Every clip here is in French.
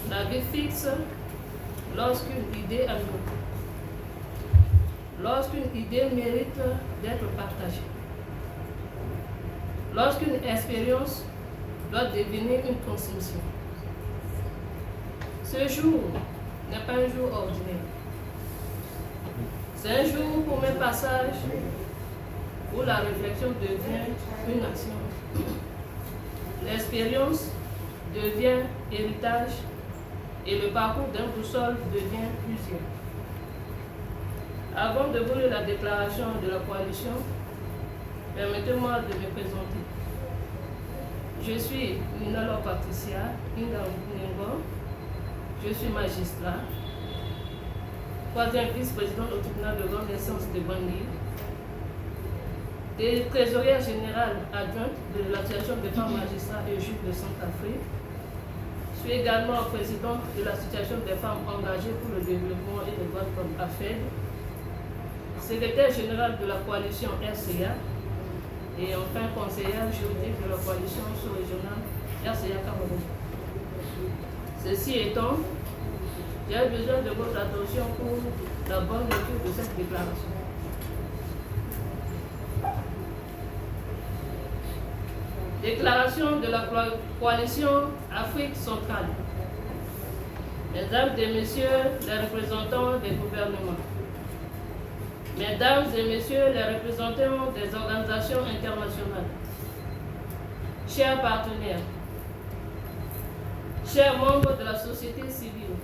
La vie fixe lorsqu'une idée a lieu. Lorsqu'une idée mérite d'être partagée. Lorsqu'une expérience doit devenir une transmission. Ce jour n'est pas un jour ordinaire. C'est un jour pour mes passages où la réflexion devient une action. L'expérience devient héritage et le parcours d'un boussole devient plusieurs. Avant de vous lire la déclaration de la coalition, permettez-moi de me présenter. Je suis Nina Patricia Inga. Je suis magistrat, troisième vice-président au tribunal de grande instance de Bangui, et trésorière générale adjointe de l'association des femmes magistrats et juges de Centrafrique. Je suis également présidente de l'association des femmes engagées pour le développement et les droits de l'homme AFED, secrétaire général de la coalition RCA et enfin conseillère juridique de la coalition sous-régionale RCA Cameroun. Ceci étant, j'ai besoin de votre attention pour la bonne lecture de cette déclaration. Déclaration de la coalition Afrique centrale. Mesdames et messieurs les représentants des gouvernements, mesdames et messieurs les représentants des organisations internationales, chers partenaires, chers membres de la société civile,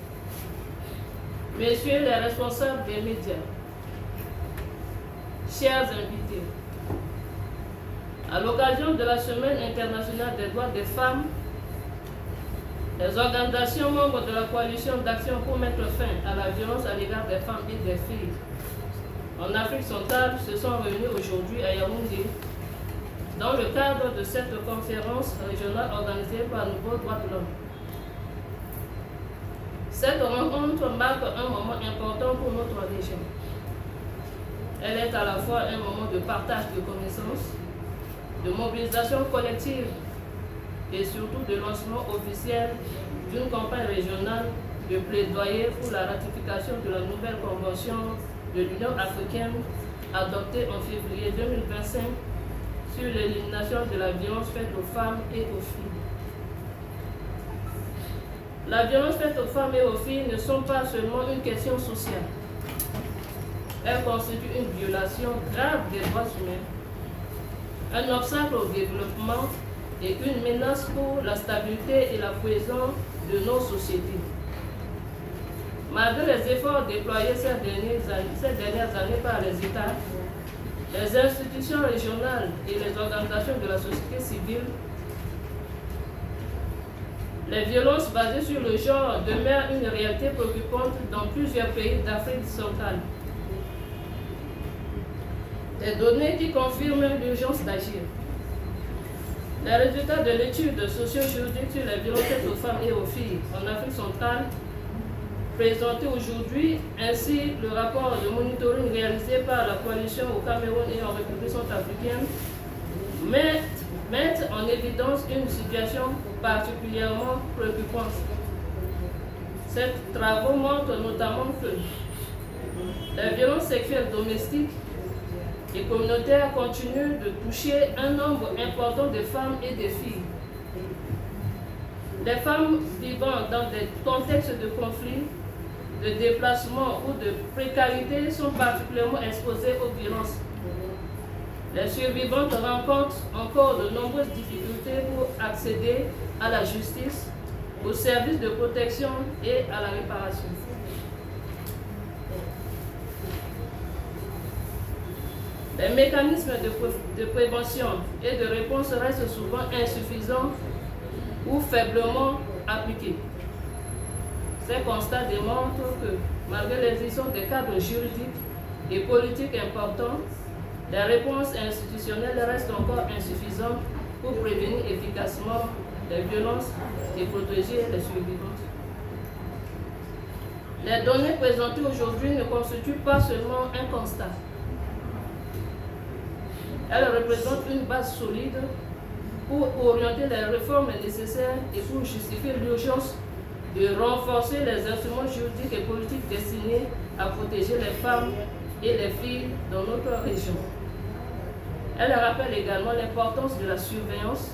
messieurs les responsables des médias, chers invités, à l'occasion de la Semaine internationale des droits des femmes, les organisations membres de la coalition d'action pour mettre fin à la violence à l'égard des femmes et des filles en Afrique centrale se sont réunies aujourd'hui à Yaoundé dans le cadre de cette conférence régionale organisée par Nouveau Droits de l'Homme. Cette rencontre marque un moment important pour notre région. Elle est à la fois un moment de partage de connaissances, de mobilisation collective et surtout de lancement officiel d'une campagne régionale de plaidoyer pour la ratification de la nouvelle convention de l'Union africaine adoptée en février 2025 sur l'élimination de la violence faite aux femmes et aux filles. La violence faite aux femmes et aux filles ne sont pas seulement une question sociale. Elle constitue une violation grave des droits humains, un obstacle au développement et une menace pour la stabilité et la cohésion de nos sociétés. Malgré les efforts déployés ces dernières années par les États, les institutions régionales et les organisations de la société civile, les violences basées sur le genre demeurent une réalité préoccupante dans plusieurs pays d'Afrique centrale. Des données qui confirment l'urgence d'agir. Les résultats de l'étude socio-juridique sur les violences faites aux femmes et aux filles en Afrique centrale, présenté aujourd'hui, ainsi le rapport de monitoring réalisé par la coalition au Cameroun et en République centrafricaine, mettent en évidence une situation particulièrement préoccupante. Ces travaux montrent notamment que les violences sexuelles domestiques et communautaires continuent de toucher un nombre important de femmes et de filles. Les femmes vivant dans des contextes de conflit, de déplacement ou de précarité sont particulièrement exposées aux violences. Les survivantes rencontrent encore de nombreuses difficultés pour accéder à la justice, aux services de protection et à la réparation. Les mécanismes de prévention et de réponse restent souvent insuffisants ou faiblement appliqués. Ces constats démontrent que, malgré l'existence des cadres juridiques et politiques importants, les réponses institutionnelles restent encore insuffisantes pour prévenir efficacement les violences et protéger les survivantes. Les données présentées aujourd'hui ne constituent pas seulement un constat. Elles représentent une base solide pour orienter les réformes nécessaires et pour justifier l'urgence de renforcer les instruments juridiques et politiques destinés à protéger les femmes et les filles dans notre région. Elle rappelle également l'importance de la surveillance,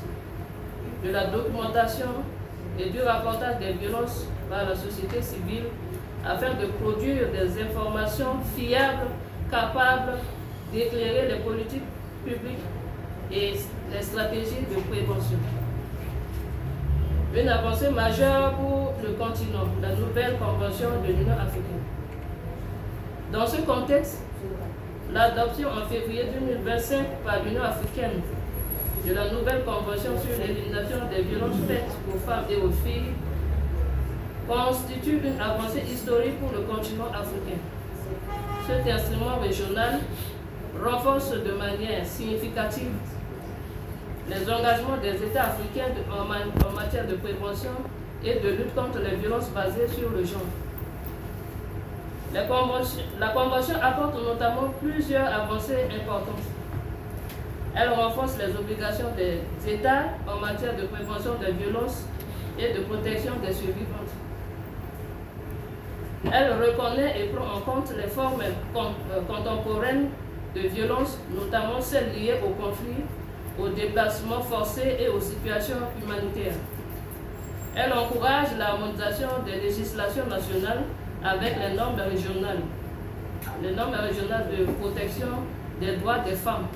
de la documentation et du rapportage des violences par la société civile afin de produire des informations fiables capables d'éclairer les politiques publiques et les stratégies de prévention. Une avancée majeure pour le continent, la nouvelle convention de l'Union africaine. Dans ce contexte, l'adoption en février 2025 par l'Union africaine de la nouvelle convention sur l'élimination des violences faites aux femmes et aux filles constitue une avancée historique pour le continent africain. Cet instrument régional renforce de manière significative les engagements des États africains en matière de prévention et de lutte contre les violences basées sur le genre. La Convention apporte notamment plusieurs avancées importantes. Elle renforce les obligations des États en matière de prévention des violences et de protection des survivantes. Elle reconnaît et prend en compte les formes contemporaines de violences, notamment celles liées aux conflits, aux déplacements forcés et aux situations humanitaires. Elle encourage l'harmonisation des législations nationales avec les normes régionales de protection des droits des femmes.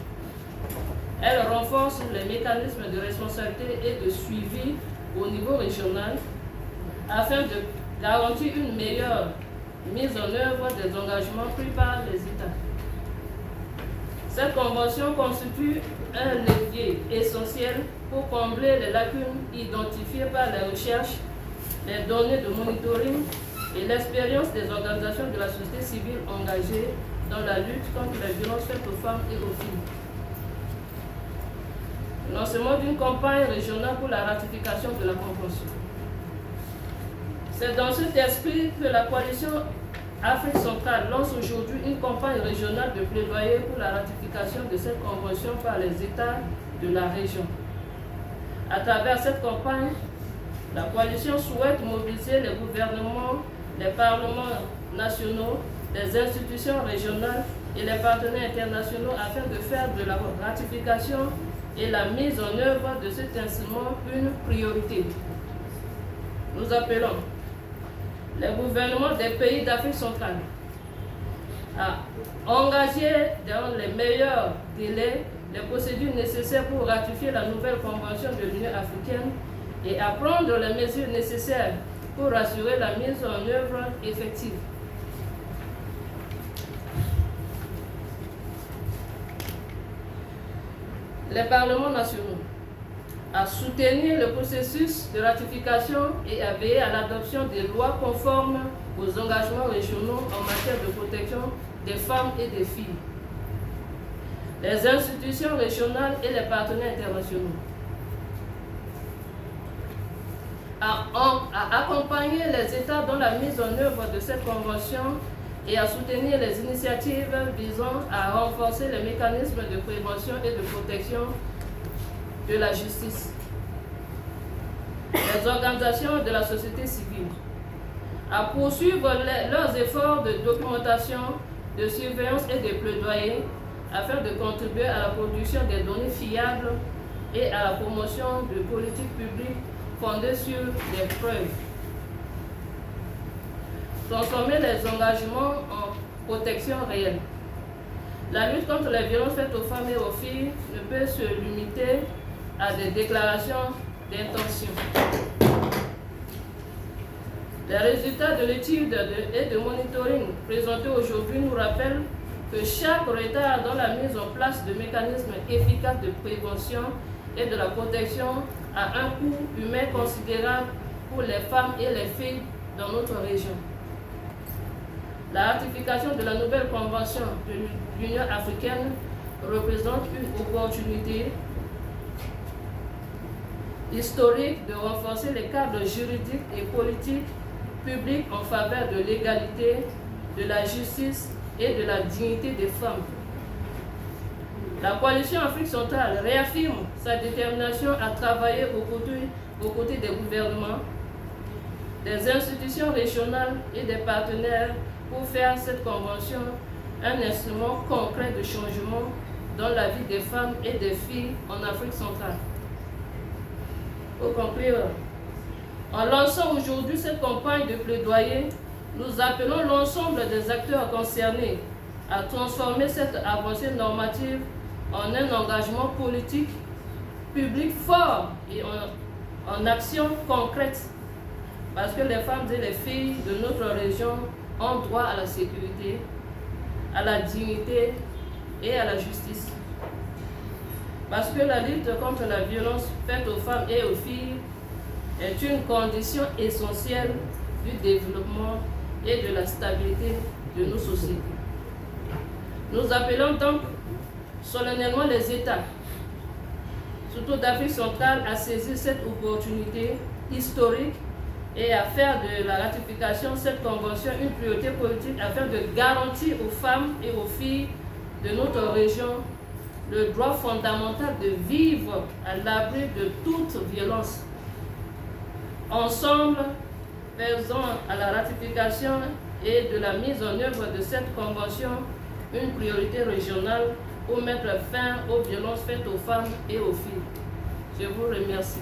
Elle renforce les mécanismes de responsabilité et de suivi au niveau régional afin de garantir une meilleure mise en œuvre des engagements pris par les États. Cette convention constitue un levier essentiel pour combler les lacunes identifiées par les recherches, les données de monitoring et l'expérience des organisations de la société civile engagées dans la lutte contre les violences faites aux femmes et aux filles. Le lancement d'une campagne régionale pour la ratification de la Convention. C'est dans cet esprit que la coalition Afrique centrale lance aujourd'hui une campagne régionale de plaidoyer pour la ratification de cette convention par les États de la région. À travers cette campagne, la coalition souhaite mobiliser les gouvernements, les parlements nationaux, les institutions régionales et les partenaires internationaux afin de faire de la ratification et la mise en œuvre de cet instrument une priorité. Nous appelons les gouvernements des pays d'Afrique centrale à engager dans les meilleurs délais les procédures nécessaires pour ratifier la nouvelle convention de l'Union africaine et à prendre les mesures nécessaires pour assurer la mise en œuvre effective. Les parlements nationaux à soutenir le processus de ratification et à veiller à l'adoption des lois conformes aux engagements régionaux en matière de protection des femmes et des filles. Les institutions régionales et les partenaires internationaux à accompagner les États dans la mise en œuvre de cette convention et à soutenir les initiatives visant à renforcer les mécanismes de prévention et de protection de la justice. Les organisations de la société civile à poursuivre leurs efforts de documentation, de surveillance et de plaidoyer afin de contribuer à la production des données fiables et à la promotion de politiques publiques fondées sur des preuves. Transformer les engagements en protection réelle. La lutte contre les violences faites aux femmes et aux filles ne peut se limiter à des déclarations d'intention. Les résultats de l'étude et de monitoring présentés aujourd'hui nous rappellent que chaque retard dans la mise en place de mécanismes efficaces de prévention et de la protection a un coût humain considérable pour les femmes et les filles dans notre région. La ratification de la nouvelle convention de l'Union africaine représente une opportunité historique de renforcer les cadres juridiques et politiques publics en faveur de l'égalité, de la justice et de la dignité des femmes. La coalition Afrique centrale réaffirme sa détermination à travailler aux côtés des gouvernements, des institutions régionales et des partenaires pour faire cette convention un instrument concret de changement dans la vie des femmes et des filles en Afrique centrale. Pour conclure, en lançant aujourd'hui cette campagne de plaidoyer, nous appelons l'ensemble des acteurs concernés à transformer cette avancée normative en un engagement politique public fort et en action concrète, parce que les femmes et les filles de notre région ont droit à la sécurité, à la dignité et à la justice. Parce que la lutte contre la violence faite aux femmes et aux filles est une condition essentielle du développement et de la stabilité de nos sociétés. Nous appelons donc solennellement les États, surtout d'Afrique centrale, à saisir cette opportunité historique et à faire de la ratification de cette convention une priorité politique afin de garantir aux femmes et aux filles de notre région le droit fondamental de vivre à l'abri de toute violence. Ensemble, faisons à la ratification et de la mise en œuvre de cette convention une priorité régionale pour mettre fin aux violences faites aux femmes et aux filles. Je vous remercie.